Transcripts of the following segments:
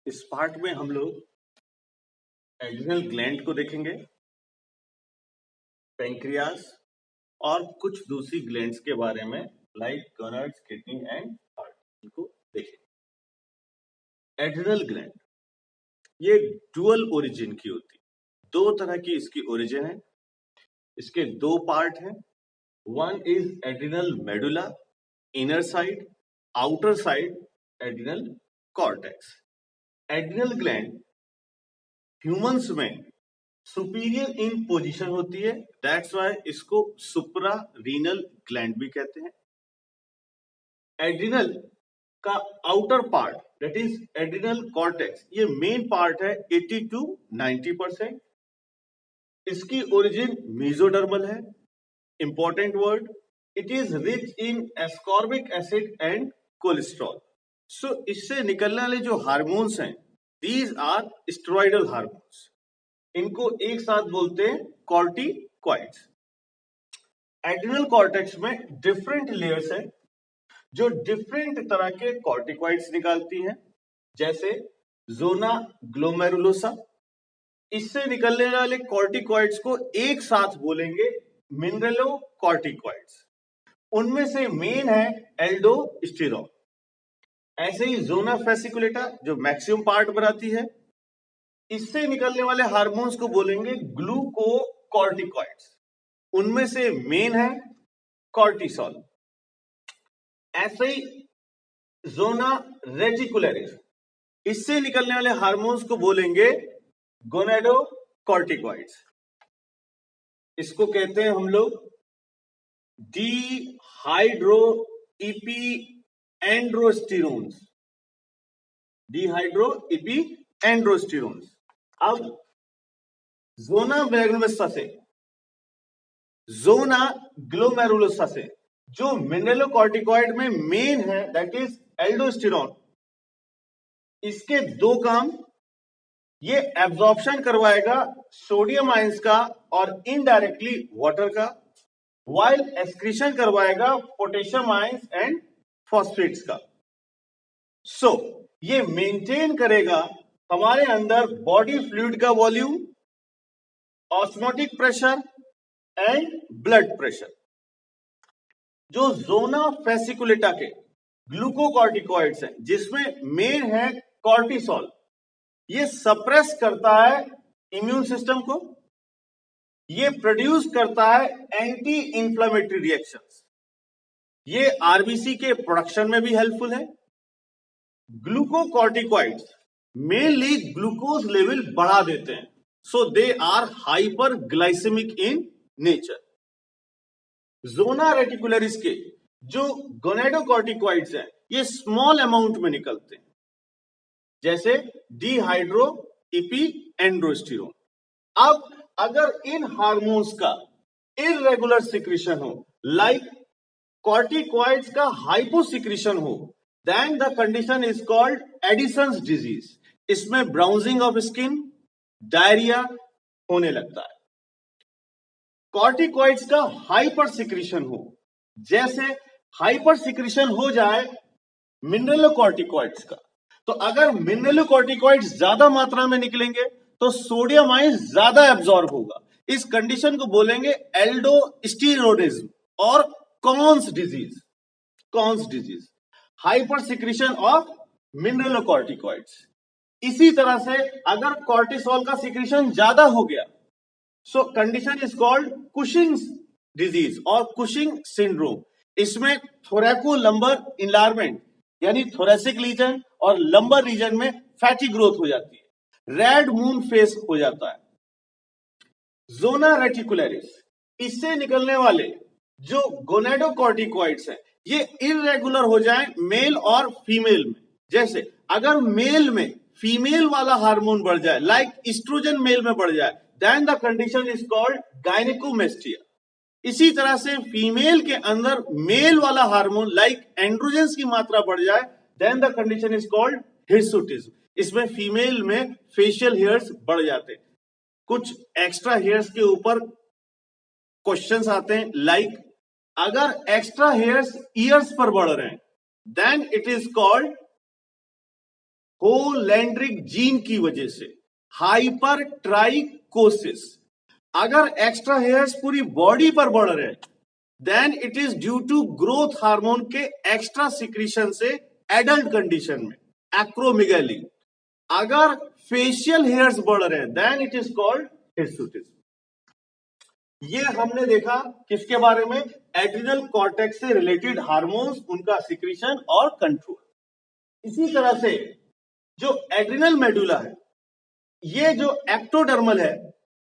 इस पार्ट में हम लोग एड्रिनल ग्लैंड को देखेंगे, पैंक्रियास और कुछ दूसरी ग्लैंड्स के बारे में like gonads, kidney and heart, इनको देखेंगे। एड्रिनल ग्लैंड ये डुअल ओरिजिन की होती है, दो तरह की इसकी ओरिजिन है। इसके दो पार्ट हैं, one is adrenal medulla inner side, outer side adrenal cortex. Adrenal gland humans में सुपीरियर इन पोजीशन होती है, दैट्स वाई इसको सुप्रा रीनल ग्लैंड भी कहते हैं। एड्रिनल का outer part that is adrenal cortex, ये मेन पार्ट है 80 to 90%। इसकी ओरिजिन मेसोडर्मल है। Important word, it is rich in ascorbic acid and cholesterol. So इससे निकलने वाले जो हार्मोन्स हैं, दीज आर स्टेरॉइडल हार्मोन्स। इनको एक साथ बोलते हैं कॉर्टिकॉइड्स। एड्रिनल कॉर्टेक्स में डिफरेंट लेयर्स हैं जो डिफरेंट तरह के कॉर्टिकॉइड्स निकालती हैं, जैसे जोना ग्लोमेरुलोसा। इससे निकलने वाले कॉर्टिकॉइड्स को एक साथ बोलेंगे मिनरलोकॉर्टिकॉइड्स। उनमें से मेन है एल्डोस्टेरॉन। ऐसे ही जोना फेसिकुलेटा जो मैक्सिमम पार्ट बनाती है, इससे निकलने वाले हार्मोन्स को बोलेंगे ग्लूकोकॉर्टिकॉइड्स। उनमें से मेन है कॉर्टिसोल। ऐसे ही जोना रेटिकुलरिस, इससे निकलने वाले हार्मोन्स को बोलेंगे गोनेडोकॉर्टिकॉइड्स। इसको कहते हैं हम लोग dehydroepiandrosterones. Dehydroepiandrosterones. अब जोना ग्लोमेरुलोसा से जोना ग्लोमेरुलोसा से जो मिनरलोकॉर्टिकॉइड में मेन है दैट इज एल्डोस्टेरॉन, इसके दो काम, ये एब्जॉर्प्शन करवाएगा सोडियम आयंस का और इनडायरेक्टली वाटर का, वाइल एक्सक्रीशन करवाएगा पोटेशियम आयंस एंड फॉस्फेट्स का। सो ये मेंटेन करेगा हमारे अंदर बॉडी फ्लूइड का volume, osmotic pressure and blood pressure. जो जोना फेसिकुलेटा के ग्लूकोकॉर्टिकॉइड्स हैं, जिसमें मेन है कॉर्टिसोल, ये सप्रेस करता है इम्यून सिस्टम को, ये प्रोड्यूस करता है एंटी इंफ्लेमेटरी रिएक्शंस, ये आरबीसी के प्रोडक्शन में भी हेल्पफुल है। ग्लूकोकॉर्टिकॉइड्स मेनली ग्लूकोज लेवल बढ़ा देते हैं, so they are hyperglycaemic in nature. Zona reticularis के जो गोनेडोकॉर्टिकॉइड्स हैं, ये स्मॉल अमाउंट में निकलते हैं, जैसे डिहाइड्रो इपी एंड्रोस्टेरोन। अब अगर इन हार्मोन्स का इररेगुलर सिक्रीशन हो, लाइक कॉर्टिकॉइड्स का हाइपोसिक्रीशन हो, then the condition is called Addison's disease. इसमें ब्राउजिंग ऑफ स्किन, डायरिया होने लगता है। कॉर्टिकॉइड्स का हाइपर सिक्रीशन हो, जैसे हाइपर सिक्रीशन हो जाए मिनरलोकॉर्टिकॉइड्स का, तो अगर मिनरलोकॉर्टिकॉइड्स ज्यादा मात्रा में निकलेंगे तो सोडियम आयंस ज्यादा एब्जॉर्ब होगा। इस कंडीशन को बोलेंगे एल्डोस्टेरोनिज्म और cons disease. Cons disease, hyper secretion of mineralocorticoids. इसी तरह से अगर कॉर्टिसोल का सिक्रीशन ज्यादा हो गया, सो condition is called Cushing disease और कुशिंग सिंड्रोम। इसमें थोरैकोलंबर इनलार्जमेंट यानी थोरेसिक रीजन और लंबर रीजन में फैटी ग्रोथ हो जाती है, रेड मून फेस हो जाता है। जोना रेटिकुलरिस, इससे निकलने वाले जो गोनेडोकॉर्टिकॉइड्स हैं, ये इररेगुलर हो जाएं मेल और फीमेल में। जैसे अगर मेल में फीमेल वाला हार्मोन बढ़ जाए, लाइक एस्ट्रोजन मेल में बढ़ जाए, then the condition is called gynaecomastia. इसी तरह से फीमेल के अंदर मेल वाला हार्मोन लाइक एंड्रोजेंस की मात्रा बढ़ जाए, then the condition is called hirsutism. इसमें फीमेल में फेशियल हेयर्स बढ़ जाते हैं। कुछ एक्स्ट्रा हेयर्स के ऊपर क्वेश्चंस आते हैं, लाइक अगर एक्स्ट्रा हेयर्स ईयर्स पर बढ़ रहे हैं, then it is called holandric gene की वजह से, हाइपर ट्राइकोसिस। अगर एक्स्ट्रा हेयर्स पूरी बॉडी पर बढ़ रहे हैं, then it is due to growth hormone के एक्स्ट्रा सिक्रीशन से एडल्ट कंडीशन में, एक्रोमेगाली। अगर फेशियल हेयर्स बढ़ रहे हैं, then it is called hirsutism. ये हमने देखा किसके बारे में? एड्रिनल कॉर्टेक्स से रिलेटेड हार्मोन्स, उनका सिक्रीशन और कंट्रोल। इसी तरह से जो एड्रिनल मेडुला है, ये जो एक्टोडर्मल है,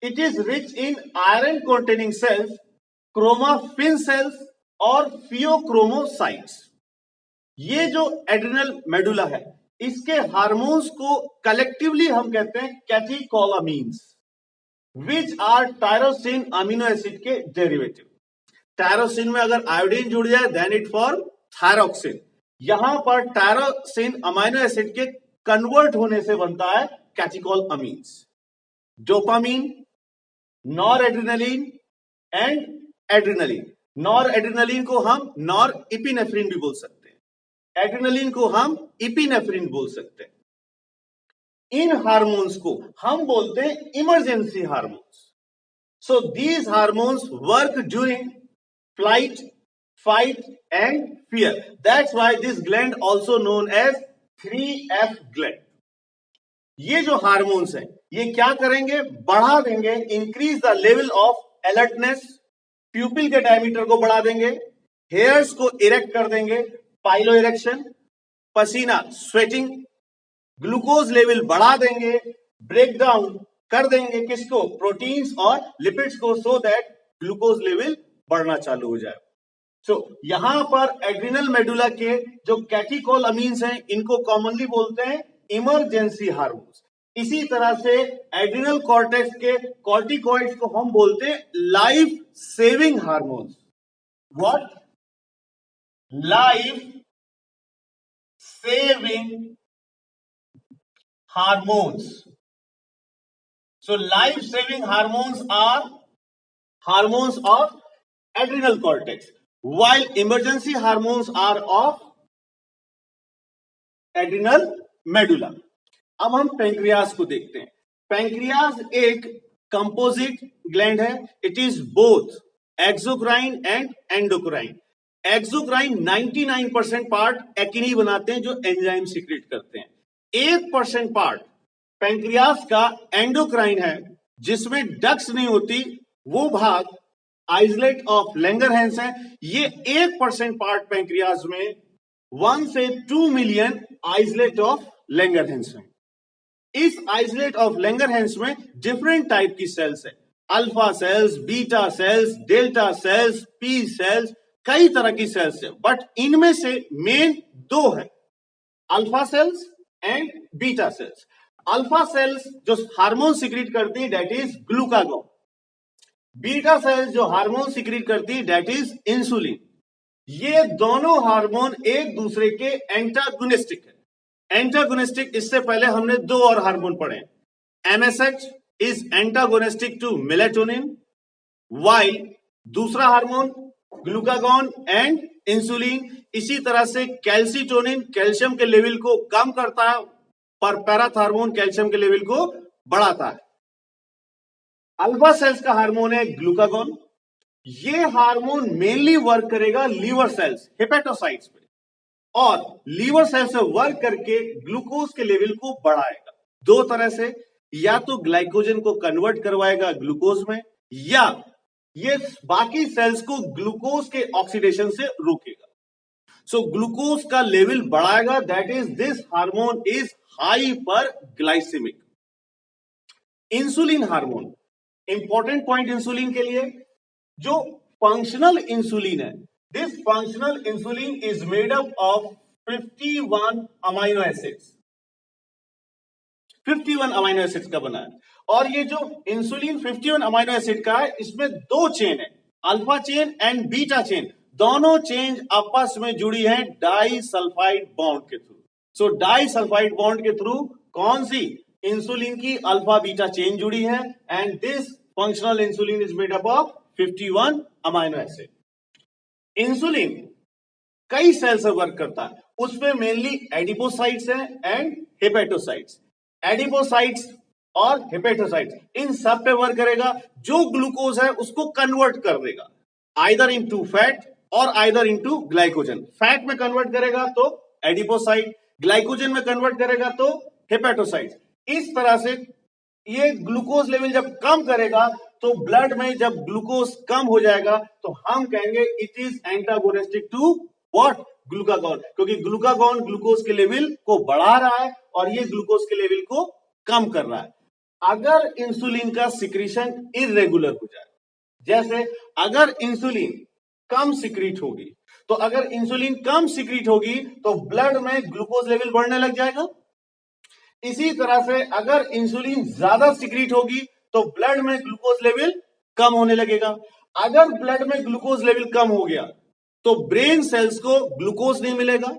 it is rich in iron containing cells, chromaffin cells और फियोक्रोमोसाइट्स। ये जो एड्रिनल मेडुला है, इसके हार्मोन्स को कलेक्टिवली हम कहते हैं catecholamines, which are tyrosine amino acid के डेरिवेटिव। टायरोसिन में अगर आयोडीन जुड़ जाए, देन इट फॉर्म थायरोक्सिन। यहां पर टायरोसिन अमीनो एसिड के कन्वर्ट होने से बनता है catecholamines. Dopamine, noradrenaline and adrenaline. Noradrenaline को हम नॉर इपिनेफ्रिन भी बोल सकते हैं, एड्रिनलिन को हम इपिनेफ्रिन बोल सकते हैं। इन हार्मोन्स को हम बोलते हैं emergency hormones. So these hormones work during flight, fight and fear. That's why this gland also known as 3F gland. ये जो हार्मोन्स हैं, ये क्या करेंगे? बढ़ा देंगे, increase the level of alertness, pupil के डायमीटर को बढ़ा देंगे, हेयर्स को इरेक्ट कर देंगे, पाइलो इरेक्शन, पसीना स्वेटिंग, ग्लूकोज लेवल बढ़ा देंगे, ब्रेक डाउन कर देंगे किसको? प्रोटीन्स और लिपिड्स को, सो दैट ग्लूकोज लेवल बढ़ना चालू हो जाए। सो यहां पर एड्रिनल मेडुला के जो कैटेकोलामीन्स हैं, इनको कॉमनली बोलते हैं इमरजेंसी हार्मोन्स। इसी तरह से एड्रिनल कॉर्टेक्स के कॉर्टिकॉइड्स को हम बोलते हैं life saving hormones. What? Life saving hormones. So life saving hormones are hormones of adrenal cortex, while emergency hormones are of adrenal medulla. अब हम पैंक्रियाज को देखते हैं। पैंक्रियाज एक कंपोजिट ग्लैंड है। It is both exocrine and endocrine. Exocrine 99% part actin बनाते हैं जो एंजाइम सीक्रेट करते हैं। 1% पार्ट पैंक्रियास का एंडोक्राइन है, जिसमें डक्ट्स नहीं होती, वो भाग आइसलेट ऑफ लैंगरहैंस है। ये 1% पार्ट पैंक्रियास में 1 से 2 मिलियन आइसलेट ऑफ लैंगरहैंस है। इस आइसलेट ऑफ लैंगरहैंस में डिफरेंट टाइप की सेल्स है, alpha cells, beta cells, delta cells, P cells, कई तरह की सेल्स है। बट इनमें से मेन दो है, alpha sales and beta cells. Alpha cells जो हार्मोन सिक्रीट करती है, that is glucagon. Beta cells जो हार्मोन सिक्रीट करती है, दैट इज इंसुलिन। ये दोनों हार्मोन एक दूसरे के एंटागोनिस्टिक है। एंटागोनिस्टिक, इससे पहले हमने दो और हार्मोन पढ़े। MSH is antagonistic to melatonin, while दूसरा हार्मोन ग्लूकागॉन एंड इंसुलिन। इसी तरह से कैल्सिटोनिन कैल्शियम के लेवल को कम करता है, पर पैराथार्मोन कैल्शियम के लेवल को बढ़ाता है। अल्फा सेल्स का हार्मोन है ग्लूकागॉन। ये हार्मोन मेनली वर्क करेगा लीवर सेल्स, हेपेटोसाइट्स पे, और लीवर सेल्स से वर्क करके ग्लूकोज के लेवल को बढ़ाएगा। दो तरह से, या तो ग्लाइकोजन को कन्वर्ट करवाएगा ग्लूकोज में, या ये बाकी सेल्स को ग्लूकोज के ऑक्सीडेशन से रोकेगा। सो ग्लूकोज का लेवल बढ़ाएगा, that is this hormone is hyperglycaemic. Insulin hormone, important point insulin के लिए, जो फंक्शनल इंसुलिन है, this functional insulin is made up of 51 amino acids. 51 amino acids का बना है। और ये जो इंसुलिन 51 अमीनो एसिड का है, इसमें दो चेन है, alpha chain and beta chain. दोनों चेन आपस में जुड़ी है डाई सल्फाइड बॉन्ड के थ्रू। सो डाई सल्फाइड बॉन्ड के थ्रू कौन सी? इंसुलिन की अल्फा बीटा चेन जुड़ी है, and this functional insulin is made up of 51 amino acid. Insulin कई सेल से वर्क करता है, उसमें मेनली एडिपोसाइट्स हैं एंड हेपेटोसाइट्स। एडिपोसाइट्स और हेपेटोसाइट्स इन सब पे वर्क करेगा। जो ग्लूकोज है उसको कन्वर्ट कर देगा आइदर इनटू फैट और आइदर इनटू ग्लाइकोजन। फैट में कन्वर्ट करेगा तो एडिपोसाइट, ग्लाइकोजन में कन्वर्ट करेगा तो हेपेटोसाइट्स। इस तरह से ये ग्लूकोज लेवल जब कम करेगा तो ब्लड में जब ग्लूकोज कम हो जाएगा तो हम कहेंगे it is antagonistic to what, glucagon, क्योंकि ग्लूकागॉन ग्लूकोज के लेवल को बढ़ा रहा है और ये ग्लूकोज के लेवल को कम कर रहा है। अगर इंसुलिन का सिक्रीशन इरेगुलर हो जाए, जैसे अगर इंसुलिन कम सिक्रीट होगी, तो अगर इंसुलिन कम सिक्रीट होगी तो ब्लड में ग्लूकोज लेवल बढ़ने लग जाएगा। इसी तरह से अगर इंसुलिन ज्यादा सिक्रीट होगी तो ब्लड में ग्लूकोज लेवल कम होने लगेगा। अगर ब्लड में ग्लूकोज लेवल कम हो गया तो ब्रेन सेल्स को ग्लूकोज नहीं मिलेगा।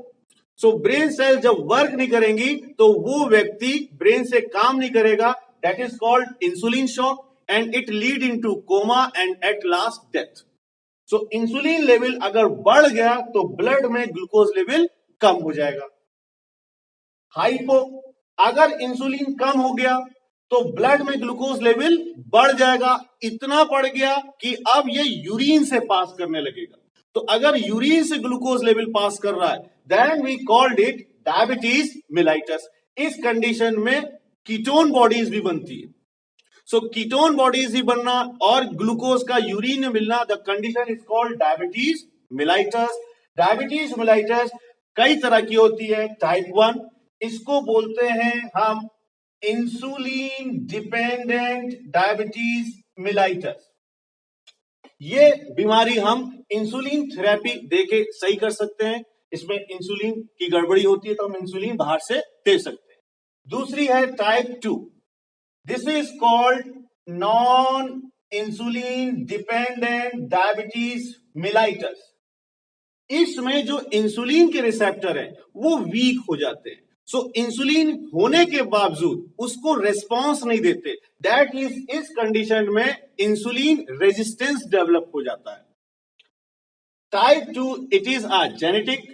सो ब्रेन सेल जब वर्क नहीं करेंगी तो वो व्यक्ति ब्रेन से काम नहीं करेगा, that is called insulin shock and it lead into coma and at last death. So insulin level अगर बढ़ गया तो ब्लड में ग्लूकोज लेवल कम हो जाएगा। हाइपो, अगर इंसुलिन कम हो गया तो ब्लड में ग्लूकोज लेवल बढ़ जाएगा, इतना बढ़ गया कि अब ये यूरिन से पास करने लगेगा। तो अगर यूरिन से ग्लूकोज लेवल पास कर रहा है then we called it diabetes mellitus. इस कंडीशन में कीटोन बॉडीज भी बनती है। सो कीटोन बॉडीज ही बनना और ग्लूकोज का यूरिन में मिलना, the condition is called diabetes mellitus. Diabetes mellitus कई तरह की होती है। टाइप 1 इसको बोलते हैं हम इंसुलिन डिपेंडेंट डायबिटीज मेलाइटस। ये बीमारी हम इंसुलिन थेरेपी देके सही कर सकते हैं। इसमें इंसुलिन की गड़बड़ी होती है तो हम इंसुलिन बाहर से दे सकते हैं। दूसरी है type 2, this is called non insulin dependent diabetes mellitus. इसमें जो इंसुलिन के रिसेप्टर है वो वीक हो जाते हैं। सो इंसुलिन होने के बावजूद उसको रेस्पॉन्स नहीं देते, दैट इज इस कंडीशन में इंसुलिन रेजिस्टेंस डेवलप हो जाता है। Type 2 it is a genetic,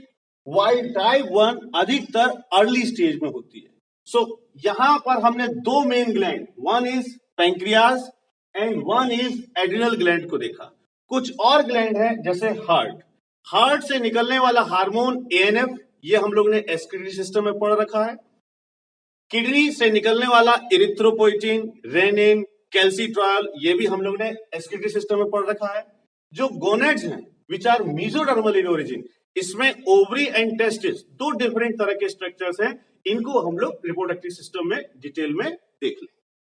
while type 1 अधिकतर अर्ली स्टेज में होती है। सो यहां पर हमने दो main gland, one is pancreas and one is adrenal gland को देखा। कुछ और ग्लैंड है जैसे हार्ट से निकलने वाला हार्मोन एएनएफ, ये हम लोग ने एक्सक्रीटरी सिस्टम में पढ़ रखा है। किडनी से निकलने वाला इरिथ्रोपोइटिन, रेनिन, कैल्सिट्रॉल, ये भी हम लोग ने एक्सक्रीटरी सिस्टम में पढ़ रखा है। जो गोनेड्स हैं which are mesodermal in origin, इसमें ओवरी एंड टेस्टिस दो डिफरेंट तरह के स्ट्रक्चर्स हैं। इनको हम लोग रिप्रोडक्टिव सिस्टम में डिटेल में देख लें।